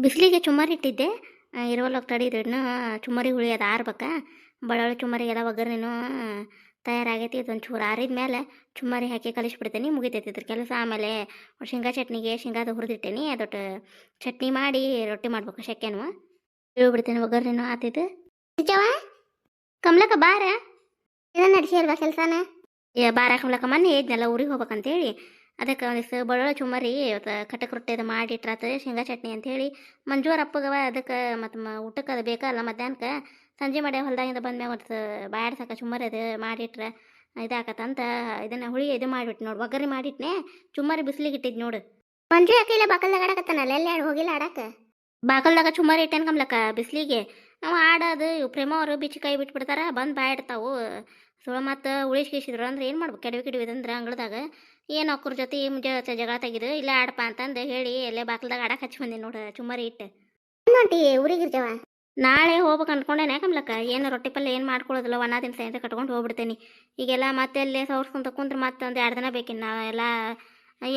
ಬಿಸಿಲಿಗೆ ಚುಮ್ಮರಿ ಇಟ್ಟಿದ್ದೆ ಇರುವಲ್ಲ ತಡೀರಿ ಇನ್ನೂ ಚುಮ್ಮರಿ ಹುಳಿ ಅದು ಆರ್ಬೇಕು. ಬಳ್ಳೊಳ್ಳಿ ಚುಮ್ಮರಿ ಎಲ್ಲ ಒಗ್ಗರಣೆನೂ ತಯಾರಾಗೈತಿ. ಇದೊಂದು ಚೂರು ಆರಿದ ಮೇಲೆ ಚುಮ್ಮರಿ ಹಾಕಿ ಕಲಿಸ್ಬಿಡ್ತೀನಿ, ಮುಗಿತೈತಿ ಇದ್ರ ಕೆಲಸ. ಆಮೇಲೆ ಶೇಂಗಾ ಚಟ್ನಿಗೆ ಶೇಂಗಾದ ಹುರಿದಿಟ್ಟೇನಿ, ಅದೊಟ್ಟು ಚಟ್ನಿ ಮಾಡಿ ರೊಟ್ಟಿ ಮಾಡ್ಬೇಕು. ಶೆಕೆನು ಇಳ್ಬಿಡ್ತೇನೆ, ಒಗ್ಗರಣೆನೂ ಆತೈತೆ. ನಿಜವ ಕಮ್ಲಕ್ಕ ಬಾರ ಇದನ್ನ ನಡೆಸಿ ಅಲ್ವಾ ಕೆಲಸನ. ಬಾರ ಕಮ್ಲಕ್ಕ ಮೊನ್ನೆ ಇದ್ನೆಲ್ಲ ಊರಿಗೆ ಹೋಗ್ಬೇಕಂತೇಳಿ ಅದಕ್ಕೆ ಒಂದಿಷ್ಟು ಬಳ್ಳೊಳ್ಳಿ ಚುಮ್ಮರಿ ಕಟಕ್ ರೊಟ್ಟಿ ಅದು ಮಾಡಿಟ್ರಾತ, ಶೇಂಗಾ ಚಟ್ನಿ ಅಂಥೇಳಿ ಮಂಜೂರ ಅಪ್ಪಗವ. ಅದಕ್ಕೆ ಮತ್ತು ಊಟಕ್ಕೆ ಅದು ಬೇಕಲ್ಲ ಮಧ್ಯಾಹ್ನಕ್ಕೆ. ಸಂಜೆ ಮಾಡಿ ಹೊಲ್ದಾಗಿಂದ ಬಂದ್ಮ್ಯಾಗ ಮತ್ತು ಬಾಡ್ಸಕ್ಕೆ ಚುಮ್ಮರಿ ಅದು ಮಾಡಿಟ್ರೆ ಇದಾಕತ್ತಂತ ಇದನ್ನು ಹುಳಿ ಇದು ಮಾಡಿಬಿಟ್ಟು ನೋಡು, ಒಗ್ಗರಣೆ ಮಾಡಿಟ್ನೆ. ಚುಮ್ಮರಿ ಬಿಸಿಲಿಗೆ ಇಟ್ಟಿದ್ದು ನೋಡು. ಮಂಜು ಯಾಕೆ ಇಲ್ಲ ಬಾಕಲ್ದಾಗ ಆಡಕತ್ತಾನಲ್ಲ, ಎಲ್ಲಿ ಹೋಗಿಲ್ಲ ಆಡಕ್ಕೆ. ಬಾಕಲ್ದಾಗ ಚುಮ್ಮರಿ ಇಟ್ಟೇನು ಕಮ್ಲಕ್ಕ ಬಿಸಿಲಿಗೆ. ನಾವು ಆಡೋದು ಇವು ಪ್ರೇಮ ಅವರು ಬಿಚ್ಚಿ ಕೈ ಬಿಟ್ಬಿಡ್ತಾರೆ, ಬಂದು ಬಾಯಿಡ್ತಾವು. ಸುಳ ಮತ್ತು ಉಳಿಸ್ಕಿಸಿದ್ರು ಅಂದ್ರೆ ಏನು ಮಾಡ್ಬೇಕು, ಕೆಡವಿದಂದ್ರೆ ಅಂಗಳದಾಗ ಏನು ಅಕ್ಕರ ಜೊತೆ ಮುಂಜೆ ಜಗಳ ತೆಗಿದು ಇಲ್ಲ ಆಡಪ್ಪ ಅಂತಂದು ಹೇಳಿ ಎಲ್ಲೇ ಬಾಕಲ್ದಾಗ ಆಡಕ್ಕೆ ಹಚ್ಚಿ ಬಂದೀನಿ ನೋಡು ಚುಮ್ಮರಿ ಇಟ್ಟು. ನೋಡಿ ಊರಿಗಿರ್ಜವ ನಾಳೆ ಹೋಗ್ಬೇಕು ಅನ್ಕೊಂಡೇನೆ ಕಮ್ಲಕ್ಕ. ಏನು ರೊಟ್ಟಿ ಪಲ್ಯ ಏನು ಮಾಡ್ಕೊಳ್ಳೋದಿಲ್ಲ, ಒಣ ದಿನಸ ಅಂತ ಕಟ್ಕೊಂಡು ಹೋಗ್ಬಿಡ್ತೇನೆ. ಈಗೆಲ್ಲ ಮತ್ತೆ ಅಲ್ಲೇ ಸವರ್ಸ್ಕೊಂತ ಕುಂತ್ರೆ ಮತ್ತೆ ಒಂದು 2 ದಿನ ಬೇಕಿನ್ನು. ನಾವೆಲ್ಲ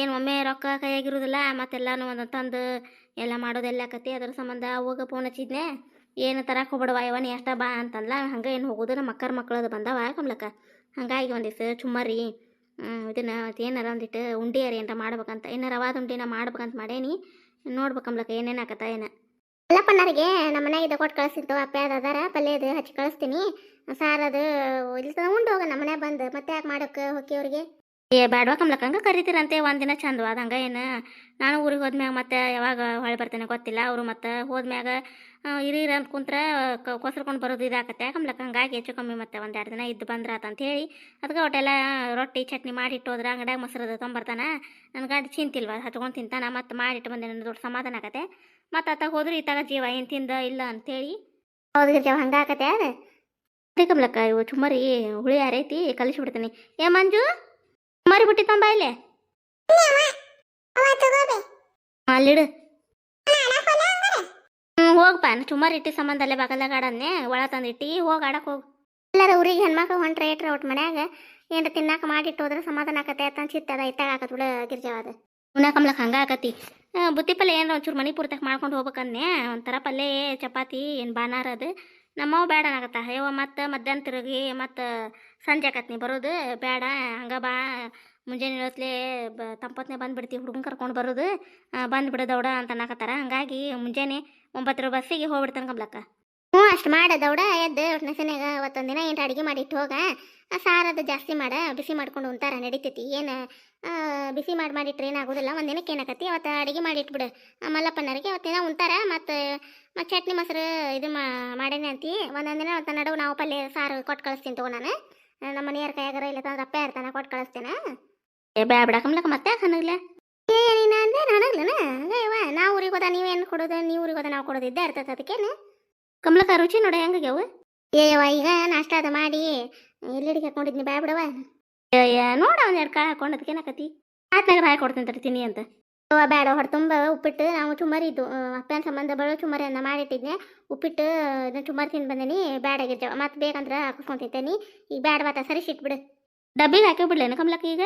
ಏನು ಒಮ್ಮೆ ರೊಕ್ಕ ಕೈಯಾಗಿರೋದಿಲ್ಲ, ಮತ್ತೆಲ್ಲನೂ ಒಂದು ತಂದು ಎಲ್ಲ ಮಾಡೋದೆಲ್ಲ ಆಕತಿ. ಅದ್ರ ಸಂಬಂಧ ಅವಾಗ ಫೋನ್ ಹಚ್ಚಿದ್ನೆ, ಏನು ತರಕ್ಕೆ ಹೋಗ್ಬಿಡವ ಯವನಿ ಅಷ್ಟ ಬಾ ಅಂತಂದ್ಲ. ಹಂಗೆ ಏನು ಹೋಗೋದು, ನಮ್ಮ ಅಕ್ಕರ ಮಕ್ಕಳದು ಬಂದವ ಕಮ್ಲಕ್ಕ. ಹಂಗಾಗಿ ಒಂದಿಷ್ಟು ಚುಮ್ಮರಿ ಇದನ್ನು ಏನಾರ ಒಂದಿಟ್ಟು ಉಂಡಿಯಾರಿ ಅಂತ ಮಾಡ್ಬೇಕಂತ, ಏನಾರ ರವಾದ ಉಂಡಿನ ಮಾಡ್ಬೇಕಂತ ಮಾಡೇನಿ. ನೋಡ್ಬೇಕಂಬ್ಲಕ್ಕ ಏನೇನು ಆಕತ್ತ ಏನು. ಎಲ್ಲ ಪನ್ನರಿಗೆ ನಮ್ಮ ಮನೆಯಾಗಿದ್ದ ಕೊಟ್ಟು ಕಳಿಸ್ತಿತ್ತು. ಅಪ್ಪ ಅದಾರ ಪಲ್ಯದು ಹಚ್ಚಿ ಕಳಿಸ್ತೀನಿ, ಸಾರದು ಇಲ್ಲಿ ಉಂಡು ಹೋಗ ನಮ್ಮ ಮನೆ ಬಂದು ಮತ್ತೆ ಯಾಕೆ ಮಾಡೋಕ್ಕೆ ಹೋಗಿ ಅವ್ರಿಗೆ. ಬ್ಯಾಡ್ವಾ ಕಮ್ಲಕ್ಕ, ಹಂಗೆ ಕರಿತೀರಂತೆ ಒಂದಿನ ಚಂದವ. ಅದು ಹಂಗೆ ಏನು ನಾನು ಊರಿಗೆ ಹೋದ್ಮ್ಯಾಗ ಮತ್ತೆ ಯಾವಾಗ ಹೊಳೆ ಬರ್ತೇನೆ ಗೊತ್ತಿಲ್ಲ. ಅವರು ಮತ್ತೆ ಹೋದ್ಮ್ಯಾಗ ಹಿರಿಯರು ಅಂತ ಕುಂತ್ರೆ ಕೊಸ್ರಕೊಂಡು ಬರೋದು ಇದಾಕತ್ತೆ ಕಮ್ಲಕ್ಕ. ಹಂಗಾಗಿ ಹೆಚ್ಚು ಕಮ್ಮಿ ಮತ್ತೆ 1-2 ದಿನ ಇದ್ದು ಬಂದ್ರಾತ ಅಂತ ಹೇಳಿ ಅದಕ್ಕೆ ಒಟ್ಟೆಲ್ಲ ರೊಟ್ಟಿ ಚಟ್ನಿ ಮಾಡಿಟ್ಟು ಹೋದ್ರೆ ಅಂಗಡ್ಯಾಗ ಮೊಸರದ ತೊಂಬರ್ತಾನ. ನನ್ನ ಗಂಡ ಚಿಂತಿಲ್ವ ಹಚ್ಕೊಂಡು ತಿಂತಾನ. ಮತ್ತೆ ಮಾಡಿಟ್ಟು ಬಂದೆ, ನನ್ನ ದೊಡ್ಡ ಸಮಾಧಾನ ಆಗತ್ತೆ. ಮತ್ತು ಅತ್ತಾಗ ಹೋದ್ರೆ ಇತ್ತಾಗ ಜೀವ ಏನು ತಿಂದ ಇಲ್ಲ ಅಂತೇಳಿ ಹೌದು ಜೀವ ಹಂಗಾಕತ್ತೆ. ಅದೇ ಕಮ್ಲಕ್ಕ ಇವು ಚುಮ್ಮರಿ ಹುಳಿ ಯಾರೈತಿ ಕಲಿಸ್ಬಿಡ್ತೀನಿ. ಏ ಮಂಜು ಚುಮ್ಮರಿ ಬಿಟ್ಟಿ ತಂಬ ಇಲ್ಲೇ ಅಲ್ಲಿಡು. ಹೋಗಪ್ಪ, ಚುಮ್ಮರಿ ಇಟ್ಟಿ ಸಂಬಂಧ ಅಲ್ಲೇ ಬಾಕಲ್ದಾಗ ಆಡನ್ನೇ ಒಳ ತಂದಿಟ್ಟಿ ಹೋಗಿ ಆಡಕ್ಕೆ ಹೋಗು. ಎಲ್ಲಾರ ಊರಿಗೆ ಹೆಣ್ಮಕ್ಳು ಹೊಂಟ್ರೆ ಏಟ್ರ ಒಟ್ಟು ಮನ್ಯಾಗ ಏನ್ರ ತಿನ್ನಾಕ ಮಾಡಿಟ್ಟು ಹೋದ್ರೆ ಸಮಾಧಾನ ಆಕತ್ತೆ. ಅಂತ ಚಿತ್ತದ ಇತ್ತಾಗ ಆಕತ್ ಬಿಡ ಗಿರ್ಜವಾದ ಉಣ್ಣ ಕಮ್ಲಕ್ಕ. ಹಂಗೆ ಆಕತಿ. ಬುತ್ತಿ ಪಲ್ಯ ಏನು ಒಂಚೂರು ಮನೆ ಪೂರ್ತಕ್ಕೆ ಮಾಡ್ಕೊಂಡು ಹೋಗ್ಬೇಕನ್ನೇ. ಒಂಥರ ಪಲ್ಯ ಚಪಾತಿ ಏನು ಬಾನಾರ ಅದು ನಮ್ಮವು ಬೇಡ ಅನ್ನಕತ್ತ. ಅಯ್ಯವ ಮತ್ತು ಮಧ್ಯಾಹ್ನ ತಿರುಗಿ ಮತ್ತು ಸಂಜೆ ಆಕತ್ನಿ ಬರೋದು ಬೇಡ. ಹಂಗೆ ಬಾ ಮುಂಜಾನೆ ಇಳತ್ಲೆ ತಂಪತ್ನೇ ಬಂದುಬಿಡ್ತೀವಿ, ಹುಡುಗನ ಕರ್ಕೊಂಡು ಬರೋದು ಬಂದುಬಿಡು ದೌಡ ಅಂತ ಅನ್ನಕತ್ತಾರ. ಹಂಗಾಗಿ ಮುಂಜಾನೆ 9 ಬಸ್ಸಿಗೆ ಹೋಗ್ಬಿಡ್ತಾನೆ ಕಮ್ಲಕ್ಕ. ಅಷ್ಟು ಮಾಡ ದೌಡ ಎದ್ದು ನಸನ್ಯಾಗ ಅವತ್ತೊಂದು ದಿನ ಏನು ಅಡುಗೆ ಮಾಡಿಟ್ಟು ಹೋಗ. ಸಾರದು ಜಾಸ್ತಿ ಮಾಡ, ಬಿಸಿ ಮಾಡ್ಕೊಂಡು ಉಂತಾರ ನಡಿತೈತಿ. ಏನು ಬಿಸಿ ಮಾಡಿಟ್ರೆ ಏನಾಗೋದಿಲ್ಲ, ಒಂದು ದಿನಕ್ಕೆ ಏನಾಕತಿ. ಅವತ್ತು ಅಡುಗೆ ಮಾಡಿಟ್ಬಿಡು ಮಲ್ಲಪ್ಪನರಿಗೆ, ಅವತ್ತಿನ ಉಂತಾರ. ಮತ್ತು ಚಟ್ನಿ ಮೊಸರು ಇದು ಮಾಡೇನೆ ಅಂತಿ. ಒಂದೊಂದು ದಿನ ಅವತ್ತು ನಡುವು ನಾವು ಪಲ್ಯ ಸಾರು ಕೊಟ್ಟು ಕಳಿಸ್ತೀನಿ ತಗೋ. ನಾನು ನಮ್ಮ ಮನೆಯವ್ರ ಕೈಯಾಗಾರ ಇಲ್ಲ ತಂದ್ರೆ ಅಪ್ಪ ಇರ್ತಾನೆ ಕೊಟ್ಟು ಕಳಿಸ್ತೇನೆ. ಬ್ಯಾಡ ಕಮ್ಲಕ್ಕ ಮತ್ತೆ ಯಾಕೆ ಅನ್ನಗ್ಲೆ ಏನಿನ ಅಂದೆ ನನಗ್ಲನ. ಹಂಗಯ್ಯವ ನಾವು ಊರಿಗೆ ಹೋದ ನೀವೇನು ಕೊಡೋದು, ನೀವು ಊರಿಗೆ ಹೋದ ನಾವು ಕೊಡೋದು ಇದ್ದೇ ಇರ್ತದೆ. ಅದಕ್ಕೇನು ಕಮ್ಲಕ್ಕ ರುಚಿ ನೋಡ ಹೆಂಗಾಗ್ಯಾವ. ಏಯವ್ವ ಈಗ ನಾಷ್ಟ ಅದು ಮಾಡಿ ಎಲ್ಲಿಡಿಗೆ ಹಾಕೊಂಡಿದ್ನಿ ಬ್ಯಾ ಬಿಡವ. ನೋಡ ಒಂದೆರಡು ಕಾಳು ಹಾಕೊಂಡದಕ್ಕೇನಾಕತಿ ಆತ್ನಾಗ ಹಾಕಿ ಕೊಡ್ತೀನಿ ತರ್ತೀನಿ ಅಂತ. ಬೇಡ ಹೊಡೆ ತುಂಬ ಉಪ್ಪಿಟ್ಟು ನಾವು ಚುಮ್ಮರಿ ಇದ್ದು ಅಪ್ಪನ ಸಂಬಂಧ ಬರೋ ಚುಮ್ಮರಿ ಅನ್ನ ಮಾಡಿಟ್ಟಿದ್ನೆ. ಉಪ್ಪಿಟ್ಟು ಇದನ್ನ ಚುಮ್ಮರಿ ತಿಂದು ಬಂದೇನಿ, ಬ್ಯಾಡಾಗಿರ್ತಾವ. ಮತ್ತೆ ಬೇಕಂದ್ರೆ ಹಾಕಿಸ್ಕೊಂಡು ತಿಂತೇನಿ. ಈಗ ಬ್ಯಾಡ ಬಾತ ಸರಿಸಿಟ್ಬಿಡು. ಡಬ್ಬಿಗೆ ಹಾಕಿ ಬಿಡ್ಲೇನು ಕಮ್ಲಕ್ಕ ಈಗ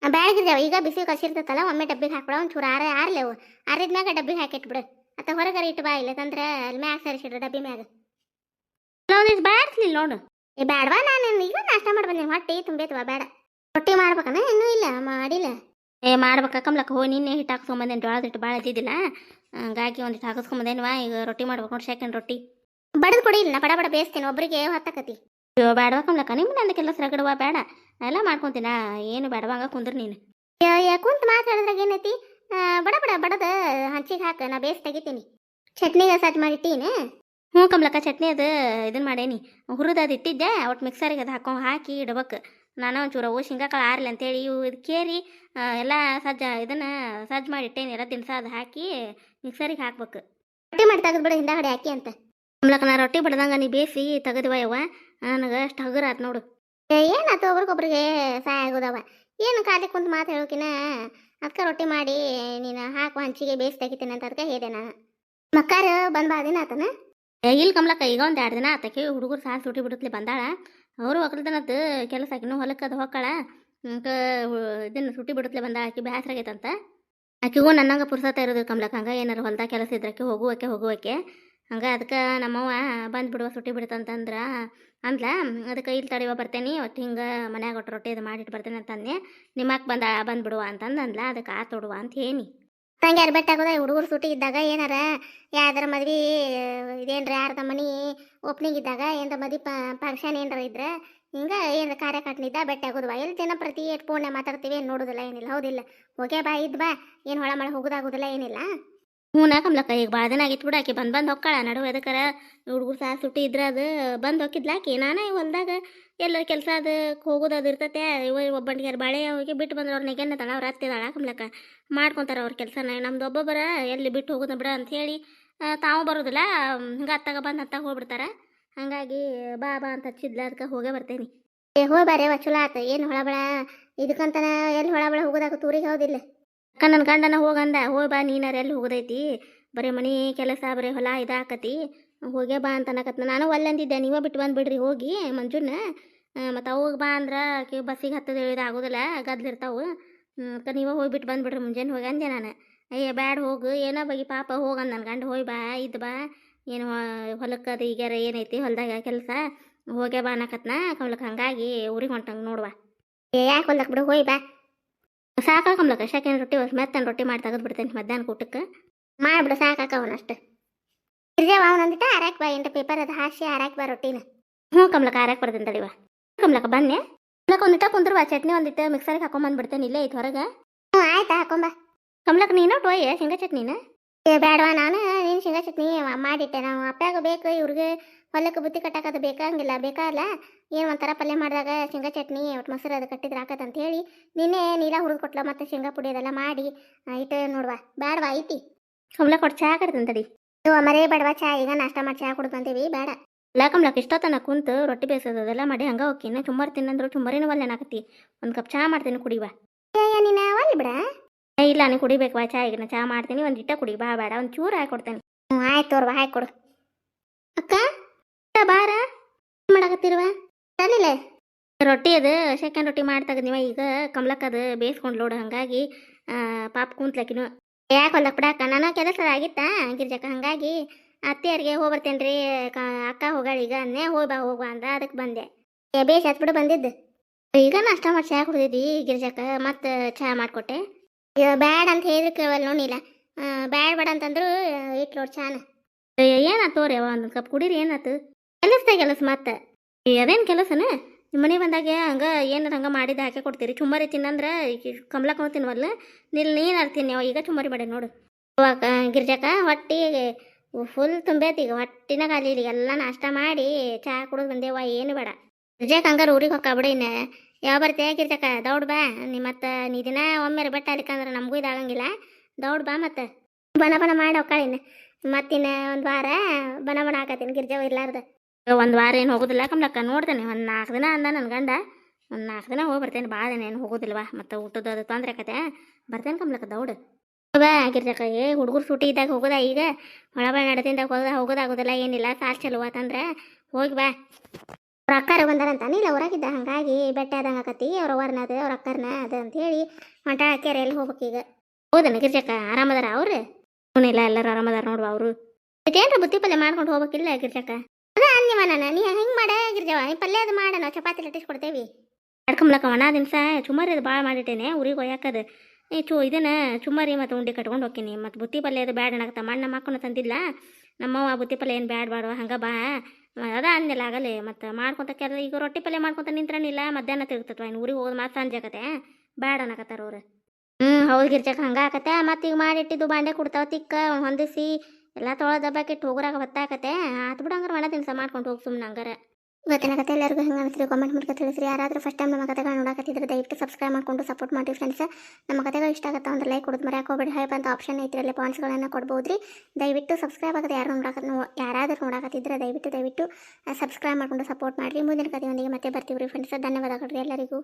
ಬ್ಯಾಡಗಿರ್ತಾವ. ಈಗ ಬಿಸಿ ಕಸಿರ್ತೈತಲ್ಲ ಒಮ್ಮೆ ಡಬ್ಬಿಗೆ ಹಾಕ್ಬಿಡ. ಒಂಚೂರು ಆರ್ಲೇವು ಆರಿದ್ಮ್ಯಾಗ ಡಬ್ಬಿಗೆ ಹಾಕಿಟ್ಬಿಡು. ಅತ್ತ ಹೊರಗರ ಇಟ್ಟು ಬಾ, ಇಲ್ಲ ತಂದ್ರೆ ಅಲ್ಲಿ ಮ್ಯಾಗ ಸರಿಸಿಡ್ರು ಡಬ್ಬಿ ಮ್ಯಾಗ. ಒಂದಿಷ್ಟು ಬ್ಯಾಡ್ಸ್ಲಿಲ್ಲ ನೋಡು. ಬ್ಯಾಡವಾ, ನಾನು ಈಗ ನಾಷ್ಟ ಮಾಡಿ ಬಂದೆ, ಹೊಟ್ಟೆ ತುಂಬೈತವ. ಬೇಡ ರೊಟ್ಟಿ ಮಾಡ್ಬೇಕನ ಇನ್ನೂ ಇಲ್ಲ ಮಾಡಿಲ್ಲ. ಮಾಡ್ಬೇಕ ಕಮ್ಲಕ್ಕ. ನಿನ್ನೆ ಹಿಟ್ಟು ಹಾಕಿಸ್ಕೊಂಬಂದೇನು, ಜೋಳದ ಹಿಟ್ಟು ಭಾಳ ಇದ್ದಿದ್ದಿಲ್ಲ. ಹಂಗಾಗಿ ಒಂದಿಟ್ಟು ಹಾಕಿಸ್ಕೊಂಬಂದೇನುವ. ಈಗ ರೊಟ್ಟಿ ಮಾಡ್ಬೇಕು ನೋಡಿ, ಸೆಕೆಂಡ್ ರೊಟ್ಟಿ ಬಡದು ಕೊಡಿ. ಇಲ್ಲ ನಾ ಬಡ ಬಡ ಬೇಯಿಸ್ತೀನಿ, ಒಬ್ಬರಿಗೆ ಹೊತ್ತಾಕತಿ. ಬೇಡವಾ ಕಮ್ಲಕ್ಕ, ನಿಮ್ಮ ನಂದು ಕೆಲಸ ರಗಡುವ ಬೇಡ, ಎಲ್ಲ ಮಾಡ್ಕೊತೀನ. ಏನು ಬೇಡವಂಗ ಕುಂದ್ರೆ ನೀನು ಕುಂತು ಮಾತಾಡಿದ್ರಾಗ ಏನೈತಿ. ಬಡ ಬಡ ಬಡದ ಹಂಚಿಗೆ ಹಾಕ, ನಾ ಬೇಸ್ ತೆಗಿತೀನಿ. ಚಟ್ನಿಗೆ ಸಜ್ಜು ಮಾಡಿಟ್ಟೀನಿ. ಕಮ್ಲಕ್ಕ ಚಟ್ನಿ ಅದು ಇದನ್ನು ಮಾಡೇನಿ, ಹುರಿದು ಅದು ಇಟ್ಟಿದ್ದೆ. ಒಟ್ಟು ಮಿಕ್ಸರಿಗೆ ಅದು ಹಾಕಿ ಇಡ್ಬೇಕು. ನಾನು ಒಂಚೂರು ಶೇಂಗಾ ಕಾಳು ಆರ್ಲಿ ಅಂತೇಳಿ ಇವು ಇದು ಕೇರಿ ಎಲ್ಲ ಇದನ್ನು ಸಜ್ಜು ಮಾಡಿಟ್ಟೇನಿ. ಎಲ್ಲ ದಿನಸ ಅದು ಹಾಕಿ ಮಿಕ್ಸರಿಗೆ ಹಾಕ್ಬೇಕು. ರೊಟ್ಟಿ ಮಾಡಿ ತೆಗೆದು ಬಿಡು ಹಿಂದಾಗಡೆ ಹಾಕಿ ಅಂತ. ಕಮ್ಲಕ್ಕ ನಾ ರೊಟ್ಟಿ ಬಡ್ದಂಗ ನೀ ಬೇಯಿಸಿ ತೆಗೆದುವ ಯವ್ವ. ನನಗೆ ಅಷ್ಟು ಹಗುರ ಆತು ನೋಡು. ಏನಾಯ್ತು ಒಬ್ರಿಗೊಬ್ರಿಗೆ ಸಹಾಯ ಆಗೋದವ. ಏನು ಖಾಲಿ ಕುಂತು ಮಾತು ಹೇಳೋಕಿನ ಅದಕ್ಕೆ ರೊಟ್ಟಿ ಮಾಡಿ ನೀನು ಹಾಕುವ ಹಂಚಿಗೆ ಬೇಯಿಸಿ ತೆಗಿತೀನಿ ಅಂತ ಅದಕ್ಕೆ ಹೇಳಿದೆ ನಾನು. ಮಕ್ಕಾರ ಬಂದು ಬಾ ದಿನ ಆತನ. ಇಲ್ಲಿ ಕಮ್ಲಕ್ಕ ಈಗ ಒಂದು 2 ದಿನ ಆತಕ್ಕೆ. ಹುಡುಗರು ಸಾರು ಸುಟ್ಟಿ ಬಿಡುತ್ತಲೆ ಬಂದಾಳ. ಅವರು ಒಕ್ಕಲ್ತನದ್ದು ಕೆಲಸ ಆಕಿನೂ ಹೊಲಕ್ಕೆ ಅದು ಹೊಕ್ಕಳ. ಇದನ್ನು ಸುಟ್ಟಿ ಬಿಡುತ್ತಲೆ ಬಂದಾಳ. ಆಕಿ ಬೇಸರ ಆಗೈತಂತ. ಆಕಿಗೂ ನನ್ನಂಗೆ ಪುರ್ಸತ್ತ ಇರೋದು ಕಮ್ಲಕ್ಕ, ಹಂಗೆ ಏನಾರು ಹೊಲ್ದಾಗ ಕೆಲಸ ಇದ್ರಕ್ಕೆ ಹೋಗುವಕ್ಕೆ ಹಂಗೆ ಅದಕ್ಕೆ ನಮ್ಮವ್ವ ಬಂದು ಬಿಡುವ ಸುಟ್ಟಿ ಬಿಡುತ್ತಂತಂದ್ರೆ ಅಂದ್ಲ. ಅದಕ್ಕೆ ಇಲ್ಲಿ ತಡೆಯುವ ಬರ್ತೇನೆ ಒಟ್ಟು ಹಿಂಗೆ ಮನ್ಯಾಗ ಒಟ್ಟು ರೊಟ್ಟಿ ಅದು ಮಾಡಿಟ್ಟು ಬರ್ತೇನೆ ಅಂತಂದೆ. ನಿಮ್ಮಕ್ಕ ಬಂದು ಬಿಡುವ ಅಂತಂದು ಅಂದ್ಲ. ಅದಕ್ಕೆ ತೊಡುವ ಅಂತ ಹೇಳಿ ಹಂಗೆ ಯಾರು ಬೆಟ್ಟಾಗೋದ ಹುಡುಗರು ಸುಟ್ಟಿ ಇದ್ದಾಗ ಏನಾರ ಯಾವ್ದಾರ ಮದ್ವೆ ಇದೇನ್ರ ಯಾರ್ದ ಮನೆ ಓಪನಿಂಗ್ ಇದ್ದಾಗ ಏನಾರ ಮದ್ವೆ ಫಂಕ್ಷನ್ ಏನಾರ ಇದ್ರೆ ಹಿಂಗೆ ಏನಾರ ಕಾರ್ಯ ಕಟ್ನಿದ್ದ ಬೆಟ್ಟ ಆಗೋದ್ವಾ. ಎಲ್ಲಿ ದಿನ ಪ್ರತಿ ಎಷ್ಟು ಫೋನ್ಯಾಗ ಮಾತಾಡ್ತೀವಿ, ಏನು ನೋಡೋದಿಲ್ಲ ಏನಿಲ್ಲ, ಹೌದಿಲ್ಲ? ಹೋಗೇ ಬಾ ಇದ್ ಬಾ, ಏನು ಹೊಳ ಮಳೆ ಹೋಗೋದಾಗೋದಿಲ್ಲ ಏನಿಲ್ಲ. ಹ್ಞೂ ಕಮ್ಲಕ್ಕ, ಈಗ ಭಾಳ ದಿನ ಆಗಿತ್ತು ಬಿಡು. ಆಕೆ ಬಂದು ಹೊಕ್ಕಾಳ ನಡುವೆ ಅದಕ್ಕಾರ ಹುಡುಗರು ಸಹ ಸುಟ್ಟಿ ಇದ್ರೆ ಅದು ಬಂದು ಹೊಕ್ಕಿದ್ಲ ಆಕೆ. ನಾನು ಹೊಲ್ದಾಗ ಎಲ್ಲ ಕೆಲಸ ಅದು ಹೋಗೋದು ಇರ್ತತೆ. ಒಬ್ಬಂಟಿಗೆ ಬಾಳೆ ಹೋಗಿ ಬಿಟ್ಟು ಬಂದ್ರೆ ಅವ್ರ ನೆಗೆನತಾಳ, ಅವ್ರು ಹತ್ತಿದಾಳ ಕಮ್ಲಕ್ಕ, ಮಾಡ್ಕೊತಾರೆ ಅವ್ರ ಕೆಲಸನ. ನಮ್ದು ಒಬ್ಬೊಬ್ಬರ ಎಲ್ಲಿ ಬಿಟ್ಟು ಹೋಗೋದ ಬಿಡ ಅಂತ ಹೇಳಿ ತಾವು ಬರೋದಿಲ್ಲ, ಹಿಂಗೆ ಹತ್ತಾಗ ಬಂದು ಹತ್ತಾಗ ಹೋಗ್ಬಿಡ್ತಾರೆ. ಹಾಗಾಗಿ ಬಾ ಅಂತ ಹಚ್ಚಿದ್ಲ, ಅದಕ್ಕೆ ಹೋಗೇ ಬರ್ತೇನೆ. ಹೋಗಿ ಬಾರೆ ಚಲೋ ಆತ. ಏನು ಹೊಳಬಳ ಇದಕ್ಕಂತನ ಎಲ್ಲಿ ಹೊಳಬಳ ಹೋಗೋದಾಗ ತೂರಿಗೆ ಹೌದಿಲ್ಲ? ನನ್ನ ಗಂಡನ ಹೋಗಂದ, ಹೋಗಿ ಬಾ ನೀನಾರ ಎಲ್ಲಿ ಹೋಗೋದೈತಿ, ಬರೀ ಮನೆ ಕೆಲಸ ಬರೀ ಹೊಲ ಇದಾಕತಿ, ಹೋಗೇ ಬಾ ಅಂತ ಅನ್ನಕತ್ನ. ನಾನು ಒಲ್ಲಂದಿದ್ದೆ, ನೀವೇ ಬಿಟ್ಟು ಬಂದುಬಿಡ್ರಿ ಹೋಗಿ ಮಂಜುನ. ಮತ್ತು ಅವಾಗ ಬಾ ಅಂದ್ರೆ ಬಸ್ಸಿಗೆ ಹತ್ತದ ಹೇಳಿದ ಆಗೋದಿಲ್ಲ, ಗದ್ಲಿರ್ತಾವೆ. ನೀವೇ ಹೋಗಿಬಿಟ್ಟು ಬಂದುಬಿಡ್ರಿ ಮುಂಜಾನೆ ಹೋಗಿ ಅಂದೆ ನಾನು. ಅಯ್ಯ ಬ್ಯಾಡ ಹೋಗು, ಏನೋ ಬಗಿ ಪಾಪ ಹೋಗಂದು ನನ್ನ ಗಂಡ. ಹೋಗಿ ಬಾ ಇದ್ದು ಬಾ, ಏನು ಹೊಲಕ್ಕೆ ಅದು ಈಗಾರ ಏನೈತಿ ಹೊಲದಾಗ ಕೆಲಸ, ಹೋಗೇ ಬಾ ಅನ್ನಕತ್ನ ಕಮ್ಲಕ್ಕ. ಹಂಗಾಗಿ ಊರಿಗೆ ಹೊಂಟಂಗೆ ನೋಡುವ. ಯಾಕೆ ಹೊಲ್ದಕ್ಕೆ ಬಿಡು, ಹೋಗಿ ಬಾ. ಸಾಕಾಕಮ್ಲಕ್ಕ, ಸೆಕೆಂಡ್ ರೊಟ್ಟಿ ಮೆತ್ತನ ರೊಟ್ಟಿ ಮಾಡಿ ತೆಗೆದು ಬಿಡ್ತೇನೆ ಮಧ್ಯಾಹ್ನ ಊಟಕ್ಕೆ. ಮಾಡಿಬಿಡು ಸಾಕಾಕವನಷ್ಟು. ಇರ್ಜಾವ ಅವನಂದಿಟ್ಟ ಆರಾಕ್ ಬಾ, ಎಂಟು ಪೇಪರ್ ಅದು ಹಾಸಿ ಆರಾಕ್ ಬಾ ರೊಟ್ಟಿನ. ಹ್ಞೂ ಕಮ್ಲಕ್ಕ, ಆರಾಕ್ ಬರ್ತೀನಿ ತಡಿವ. ಕಮ್ಲಕ್ಕ ಬನ್ನಿ. ಕಮ್ಲಕ್ಕ ಒಂದಿಟ್ಟ ಕುಂದ್ರವಾ, ಚಟ್ನಿ ಒಂದಿಟ್ಟು ಮಿಕ್ಸರ್ಗೆ ಹಾಕೊಂಬಂದ್ಬಿಡ್ತೇನೆ, ಇಲ್ಲೇ ಐತೆ ಹೊರಗೆ. ಹ್ಞೂ ಆಯ್ತಾ ಹಾಕೊಂಬ. ಕಮ್ಲಕ್ಕ ನೀನು ಟೋಯ್ ಶೇಂಗಾ ಚಟ್ನಿನ? ಬೇಡವಾ, ನಾನು ನೀನು ಶೇಂಗಾ ಚಟ್ನಿ ಮಾಡಿಟ್ಟೆ. ನಾವು ಅಪ್ಪಾಗ ಬೇಕು, ಇವ್ರಿಗೆ ಹೊಲಕ್ಕೆ ಬುತ್ತಿ ಕಟ್ಟಾಕದು ಬೇಕಾಗಂಗಿಲ್ಲ, ಬೇಕಾಗಲ್ಲ. ಏನು ಒಂಥರ ಪಲ್ಯ ಮಾಡಿದಾಗ ಶೇಂಗಾ ಚಟ್ನಿ ಒಟ್ಟು ಮೊಸರು ಅದು ಕಟ್ಟಿದ್ರೆ ಹಾಕತ್ತಂತ ಹೇಳಿ ನಿನ್ನೆ ನೀಲ ಹುರಿದು ಕೊಟ್ಲ, ಮತ್ತು ಶೇಂಗಾ ಪುಡಿ ಅದೆಲ್ಲ ಮಾಡಿ ಇಟ್ಟು ನೋಡುವ. ಬೇಡವಾ ಐತಿ. ಕಮ್ಲಕ್ಕ ಕೊಟ್ಟು ಚಹಾ ಕಟ್ತೀನಿ ತಡಿ. ಮರೇ ಬೇಡವಾ ಚಹಾ, ಈಗ ನಾಷ್ಟ ಮಾಡಿ ಚಹಾ ಕುಡ್ದು ಬಂತೀವಿ, ಬೇಡ. ಇಲ್ಲ ಕಮ್ಲಕ್ಕ, ಇಷ್ಟೊತ್ತನ ಕುಂತು ರೊಟ್ಟಿ ಬೇಯಿಸೋದು ಅದೆಲ್ಲ ಮಾಡಿ ಹಂಗೆ ಹೋಗ್ತೀನಿ. ಚುಮ್ಮರಿ ತಿನ್ನಂದ್ರು ಚುಮ್ಮರಿನೂ ಒಲ್ಲೆನಾಕತಿ. ಒಂದು ಕಪ್ ಚಹಾ ಮಾಡ್ತೀನಿ, ಕುಡಿವಾ. ನೀನು ಒಲ್ಲಿ ಬಿಡ. ಇಲ್ಲ ನೀನು ಕುಡಿಬೇಕು ಚಹಾ. ಈಗ ನಾ ಚಹಾ ಮಾಡ್ತೀನಿ, ಒಂದು ಇಟ್ಟ ಕುಡಿ ಬಾ, ಬೇಡ ಒಂದು ಚೂರು ಹಾಕೊಡ್ತೇನೆ. ಹ್ಞೂ ಆಯ್ತು ತೋರ್ವ, ಹಾಕೊಡು. ಅಕ್ಕ ಬಾರ ಮಾಡಕತ್ತಿರುವ ಅಲ್ಲಿಲ್ಲ ರೊಟ್ಟಿ ಅದು ಸೆಕೆಂಡ್ ರೊಟ್ಟಿ ಮಾಡಿ ತೆಗೆದಿವ. ಈಗ ಕಮ್ಲಕ್ಕ ಅದು ಬೇಯಿಸ್ಕೊಂಡು ಲೋಡು, ಹಾಗಾಗಿ ಪಾಪ ಕುಂತ್ಲಕ್ಕಿನು. ಯಾಕೆ ಹೊಲ್ದಕ್ಕೆ ಬಿಡಾಕ ನಾನು ಕೆಲಸ ಆಗಿತ್ತ ಗಿರ್ಜಕ್ಕ, ಹಾಗಾಗಿ ಅತ್ತೆಯರಿಗೆ ಹೋಗಿ ಬರ್ತೇನೆ ರೀ ಅಕ್ಕ ಹೋಗಾಳ ಈಗ ಅನ್ನೇ. ಹೋಗಿ ಬಾ ಹೋಗುವ ಅಂದ, ಅದಕ್ಕೆ ಬಂದೆ. ಬೇಷ್ ಹತ್ಬಿಡು ಬಂದಿದ್ದು. ಈಗ ನಾಷ್ಟ ಮಾಡಿ ಚಹಾ ಕುಡ್ದಿದ್ದಿ ಗಿರ್ಜಕ್ಕ, ಮತ್ತು ಚಹಾ ಮಾಡಿಕೊಟ್ಟೆ. ಈಗ ಬ್ಯಾಡ ಅಂತ ಹೇಳಿದ್ರೆ ಕೇಳಲ್ಲ ನೋಡಿಲ್ಲ. ಬೇಡ ಅಂತಂದ್ರು ಇಟ್ಟು ನೋಡಿ ಚಾನ. ಏನಾಯ್ತು ತೋರಿ ಒಂದು ಕಪ್ ಕುಡೀರಿ, ಏನಾಯ್ತು? ಕೆಲಸ ಮತ್ತೆ ಅದೇನು ಕೆಲಸನ? ನಿಮ್ಮ ಮನೆ ಬಂದಾಗ ಹಂಗೆ ಏನಾರು ಹಂಗೆ ಮಾಡಿದ್ದು ಹಾಕಿ ಕೊಡ್ತೀರಿ. ಚುಮ್ಮರಿ ತಿನ್ನಂದ್ರೆ ಕಮ್ಲಕ್ಕ ತಿನ್ವಲ್ಲ, ನೀನು ಅರ್ತೀನಿ. ಈಗ ಚುಮ್ಮರಿ ಮಾಡಿ ನೋಡು. ಅವಾಗ ಗಿರ್ಜಕ್ಕ ಹೊಟ್ಟಿ ಫುಲ್ ತುಂಬೈತಿ, ಈಗ ಹೊಟ್ಟಿನ ಖಾಲಿ ಇಲ್ಲಿ. ಎಲ್ಲ ನಾಷ್ಟ ಮಾಡಿ ಚಹಾ ಕುಡಿದು ಬಂದೇವ, ಏನು ಬೇಡ. ಗಿರ್ಜಕ್ಕ ಹಂಗಾರೆ ಊರಿಗೆ ಹೊಕ್ಕ ಬಿಡು. ಇನ್ನು ಯಾವ ಬರ್ತೀಯ ಗಿರ್ಜಕ್ಕ? ದೌಡ್ ಬಾ ಮತ್ತು ನೀ ದಿನ ಒಮ್ಮೆ ಬೆಟ್ಟ ಅಲಿಕಂದ್ರೆ ನಮಗೂ ಇದಾಗಂಗಿಲ್ಲ. ದೌಡ್ ಬಾ ಮತ್ತು ಬನ ಮಾಡಿ ಹೊಕ್ಕಾಳಿನ. ಮತ್ತಿನ್ನ ಒಂದು ವಾರ ಬನ ಹಾಕತ್ತೀನಿ ಗಿರ್ಜವ ಇರ್ಲಾರ್ದ. ಒಂದು ವಾರ ಏನು ಹೋಗೋದಿಲ್ಲ ಕಮ್ಲಕ್ಕ, ನೋಡ್ತೇನೆ. ಒಂದು 4 ದಿನ ಅಂದ ನನ್ನ ಗಂಡ. ಒಂದು 4 ದಿನ ಹೋಗಿ ಬರ್ತೇನೆ, ಭಾಳ ದಿನ ಏನು ಹೋಗೋದಿಲ್ವಾ. ಮತ್ತು ಊಟದ ಅದು ತೊಂದರೆ ಆಕತೆ. ಬರ್ತೇನೆ ಕಮ್ಲಕ್ಕ ದೌಡು. ಬಾ ಗಿರ್ಜಕ್ಕ, ಹುಡುಗರು ಸೂಟಿ ಇದ್ದಾಗ ಹೋಗೋದ. ಈಗ ಹೊಳಬಳ ನಡದಿಂದಾಗ ಹೋಗೋದಾಗೋದಿಲ್ಲ ಏನಿಲ್ಲ. ಸಾಲ್ ಚಲೋ ಆತಂದ್ರೆ ಹೋಗಿ ಬಾ. ಅವ್ರ ಅಕ್ಕಾರ ಬಂದಾರಂತಾನೆ, ಇಲ್ಲ ಹೊರಗಿದ್ದ, ಹಾಗಾಗಿ ಬೆಟ್ಟ ಆದಂಗೆ ಆಕತಿ. ಅವ್ರ ಅವ್ರನ್ನ ಅದು ಅವ್ರ ಅಕ್ಕರ್ನ ಅದು ಅಂತೇಳಿ ಹೊಂಟಾಳ ಹಾಕ್ಯಾರ. ಎಲ್ಲಿ ಹೋಗ್ಬೇಕು ಈಗ? ಹೌದನ ಗಿರ್ಜಕ್ಕ? ಆರಾಮದಾರ ಅವ್ರು? ಇಲ್ಲ ಎಲ್ಲರೂ ಆರಾಮದಾರ ನೋಡುವ. ಅವರು ಏನ್ರ ಬುತ್ತಿ ಪಲ್ಯ ಮಾಡ್ಕೊಂಡು ಹೋಗ್ಬೇಕಿಲ್ಲ ಗಿರ್ಜಕ್ಕ? ಅದ ಅಂದಿವ ನಾನು. ನೀ ಹೆಂಗೆ ಮಾಡ ಗಿರ್ಜವ? ನೀ ಪಲ್ಯ ಅದು ಮಾಡ, ನಾವು ಚಪಾತಿ ಲಟ್ಟಿಸ್ಕೊಡ್ತೇವಿ. ಅಡ್ಕೊಂಬ್ಲಕ್ಕ ಒಣ ದಿನಸ ಚುಮ್ಮರಿ ಅದು ಭಾಳ ಮಾಡಿಟ್ಟೇನೆ ಊರಿಗೆ ಒಯ್ಯಾಕದು. ಇದನ್ನ ಚುಮ್ಮರಿ ಮತ್ತು ಉಂಡೆ ಕಟ್ಕೊಂಡು ಹೋಗ್ತೀನಿ. ಮತ್ತು ಬುತ್ತಿ ಪಲ್ಯ ಅದು ಬ್ಯಾಡ ಅನ್ನಕತ್ತ. ಮಣ್ಣ ಮಕ್ಕಳು ತಂದಿಲ್ಲ ನಮ್ಮವ್ವ. ಬುತ್ತಿ ಪಲ್ಯ ಏನು ಬ್ಯಾಡವಾ, ಹಂಗೆ ಬಾ ಅದ ಅಂದಿಲ್ಲ ಆಗಲೇ. ಮತ್ತು ಮಾಡ್ಕೊತ ಈಗ ರೊಟ್ಟಿ ಪಲ್ಯ ಮಾಡ್ಕೊತ ನಿಂತ್ರನಿಲ್ಲ, ಮಧ್ಯಾಹ್ನ ತಿರುಗ್ತತ್ವ. ಇನ್ನು ಊರಿಗೆ ಹೋಗೋದು ಮತ್ತೆ ಸಂಜೆ ಆಕತೆ, ಬ್ಯಾಡ ಅನ್ನಕತ್ತಾರ ಅವ್ರು. ಹೌದು ಗಿರ್ಜಕ್ಕ, ಹಂಗೆ ಆಕತೆ. ಮತ್ತು ಈಗ ಮಾಡಿಟ್ಟಿದ್ದು ಬಾಂಡೆ ಕೊಡ್ತಾವ ತಿಕ್ಕ ಹೊಂದಿಸಿ ಎಲ್ಲ ತೊಳೆದ ದಬ್ಬಾಕಿಟ್ಟು ಹೋಗೋರಾಗ ಹೊತ್ತಾಕತೆ. ಆತು ಬಿಡು, ಹಂಗಾರೆ ಒಣ ದಿನಸ ಮಾಡ್ಕೊಂಡು ಹೋಗಿ ಸುಮ್ಮನೆ ಹಂಗಾರೆ. ಇವತ್ತಿನ ಕತೆ ಎಲ್ಲರಿಗೂ ಹೆಂಗೆ ಅನಿಸ್ರಿ ಕಾಮೆಂಟ್ ಮೂಲಕ ತಿಳಿಸ್ರಿ. ಯಾರಾದರೂ ಫಸ್ಟ್ ಟೈಮ್ ನಮ್ಮ ಕತೆಗಳು ನೋಡಕತ್ತಿದ್ರೆ ದಯವಿಟ್ಟು ಸಬ್ಸ್ಕ್ರೈಬ್ ಮಾಡ್ಕೊಂಡು ಸಪೋರ್ಟ್ ಮಾಡಿ ಫ್ರೆಂಡ್ಸ್. ನಮ್ಮ ಕತೆಗಳು ಇಷ್ಟ ಆಗುತ್ತೆ ಅಂದ್ರೆ ಲೈಕ್ ಕೊಡೋದು ಮರ್ಯಾಕೆ ಹೋಗ್ಬೇಡಿ. ಹೈಪ್ ಅಂತ ಆಪ್ಷನ್ ಐತಿ, ಅಲ್ಲಿ ಪಾಯಿಂಟ್ಸ್ಗಳನ್ನು ಕೊಡ್ಬೋದು ರೀ. ದಯವಿಟ್ಟು ಸಬ್ಸ್ಕ್ರೈಬ್ ಆಗುತ್ತೆ. ಯಾರಾದರೂ ನೋಡಕತ್ತಿದ್ರೆ ದಯವಿಟ್ಟು ಸಬ್ಸ್ಕ್ರೈಬ್ ಮಾಡ್ಕೊಂಡು ಸಪೋರ್ಟ್ ಮಾಡಿರಿ. ಮುಂದಿನ ಕತೆಯೊಂದಿಗೆ ಮತ್ತೆ ಬರ್ತೀವಿ ರೀ ಫ್ರೆಂಡ್ಸ್. ಧನ್ಯವಾದಗಳು ರೀ ಎಲ್ಲರಿಗೂ.